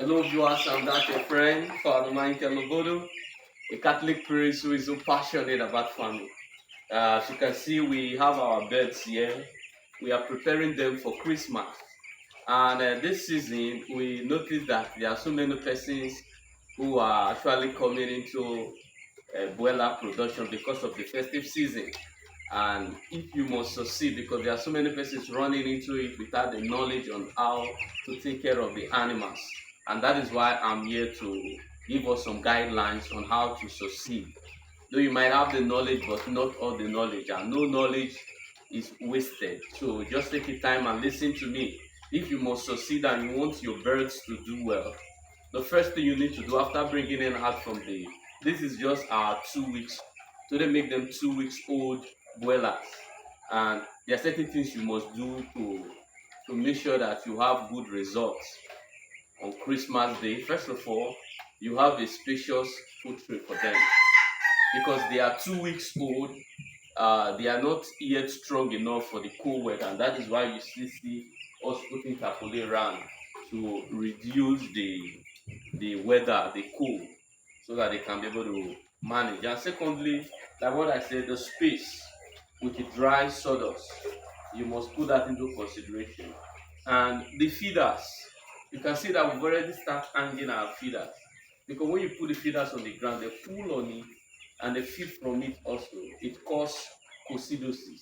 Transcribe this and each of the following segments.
Hello viewers, I'm that your friend, Father Michael Lobodo, a Catholic priest who is so passionate about family. As you can see, we have our birds here. We are preparing them for Christmas. And this season, we noticed that there are so many persons who are actually coming into broiler production because of the festive season. And if you must succeed, because there are so many persons running into it without the knowledge on how to take care of the animals. And that is why I'm here to give us some guidelines on how to succeed. Though you might have the knowledge, but not all the knowledge, and no knowledge is wasted. So just take your time and listen to me. If you must succeed and you want your birds to do well, the first thing you need to do after bringing them out from this is just our 2 weeks. So they make them 2 weeks old broilers, and there are certain things you must do to make sure that you have good results on Christmas Day. First of all, you have a spacious food tray for them because they are 2 weeks old. They are not yet strong enough for the cold weather, and that is why you still see us putting tarpaulin around to reduce the weather, the cold, so that they can be able to manage. And secondly, like what I said, the space with the dry sawdust, you must put that into consideration. And the feeders, you can see that we've already started hanging our feeders because when you put the feeders on the ground, they pull on it and they feed from it also. It causes coccidosis.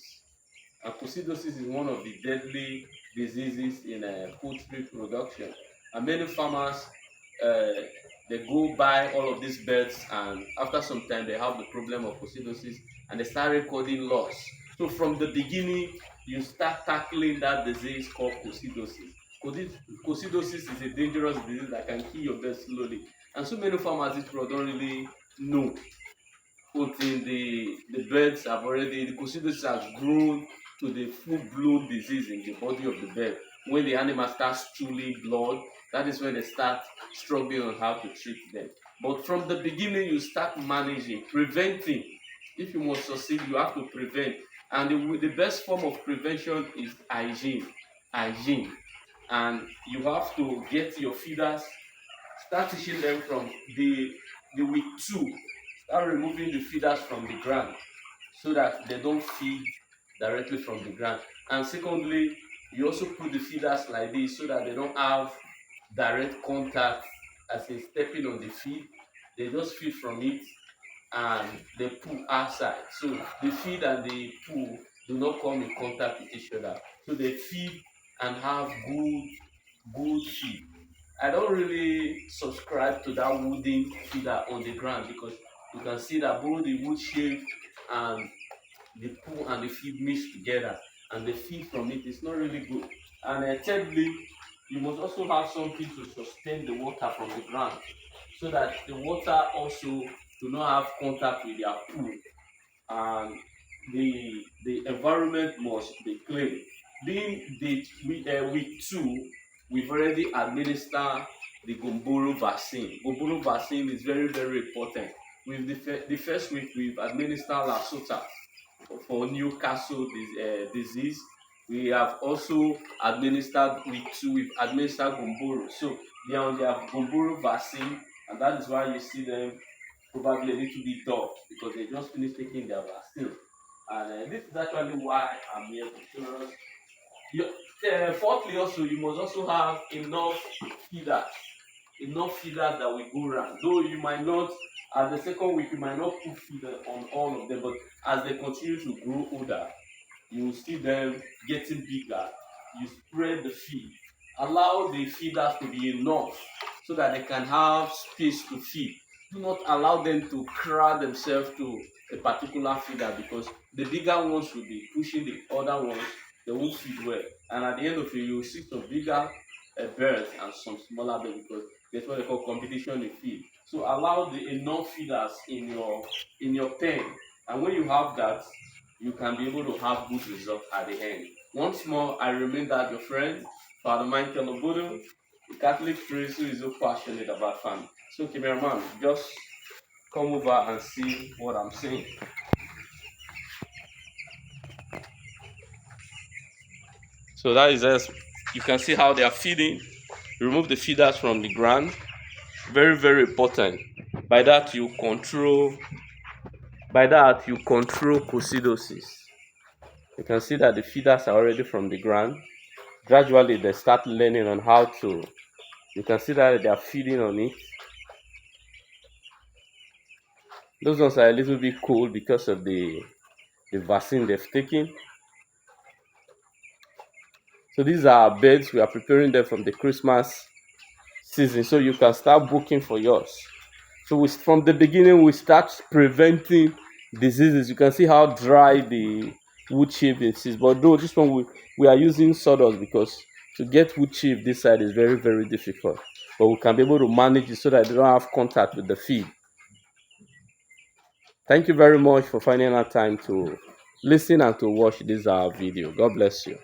And coccidosis is one of the deadly diseases in poultry production. And many farmers, uh, they go buy all of these birds, and after some time, they have the problem of coccidosis, and they start recording loss. So from the beginning, you start tackling that disease called coccidosis. Coccidosis is a dangerous disease that can kill your birds slowly, and so many farmers don't really know until the birds have already, the coccidosis has grown to the full-blown disease in the body of the bird. When the animal starts stooling blood, that is when they start struggling on how to treat them. But from the beginning, you start managing, preventing. If you must succeed, you have to prevent. And the best form of prevention is hygiene. Hygiene. And you have to get your feeders, start teaching them from the week two. Start removing the feeders from the ground so that they don't feed directly from the ground. And secondly, you also put the feeders like this so that they don't have direct contact as in stepping on the feed. They just feed from it and they poo outside. So the feed and the poo do not come in contact with each other. So they feed and have good feed. I don't really subscribe to that wooden feeder on the ground because you can see that both the wood shape and the poo and the feed mix together, and the feed from it is not really good. And thirdly, you must also have something to sustain the water from the ground so that the water also do not have contact with their poo, and the environment must be clean. Being week two, we've already administered the Gumboro vaccine. Gumboro vaccine is very important. With the first week, we've administered Lasota for Newcastle disease. We have also administered week two, we've administered Gumboro. So they are on their Gumboro vaccine, and that is why you see them probably a little bit dull because they just finished taking their vaccine. And this is actually why I'm here to show us. Fourthly, also, you must also have feeders, enough feeders that will go around. Though you might not, at the second week, you might not put feeder on all of them, but as they continue to grow older, you will see them getting bigger. You spread the feed. Allow the feeders to be enough so that they can have space to feed. Do not allow them to crowd themselves to a particular feeder because the bigger ones will be pushing the other ones. They won't feed well. And at the end of it, you will see some bigger birds and some smaller birds because that's what they call competition in feed. So allow the enough feeders in your pen. And when you have that, you can be able to have good results at the end. Once more, I remain that your friend, Father Michael Obodo, a Catholic priest who is so passionate about family. So, cameraman, just come over and see what I'm saying. So that is us. You can see how they are feeding. Remove the feeders from the ground. Very, very important. By that you control coccidosis. You can see that the feeders are already from the ground. Gradually they start learning on how to, you can see that they are feeding on it. Those ones are a little bit cool because of the vaccine they've taken. So these are birds. We are preparing them from the Christmas season, so you can start booking for yours. So from the beginning we start preventing diseases. You can see how dry the wood chip is, but though this one we are using sawdust because to get wood chip this side is very, very difficult, but we can be able to manage it so that they don't have contact with the feed. Thank you very much for finding out time to listen and to watch this video. God bless you.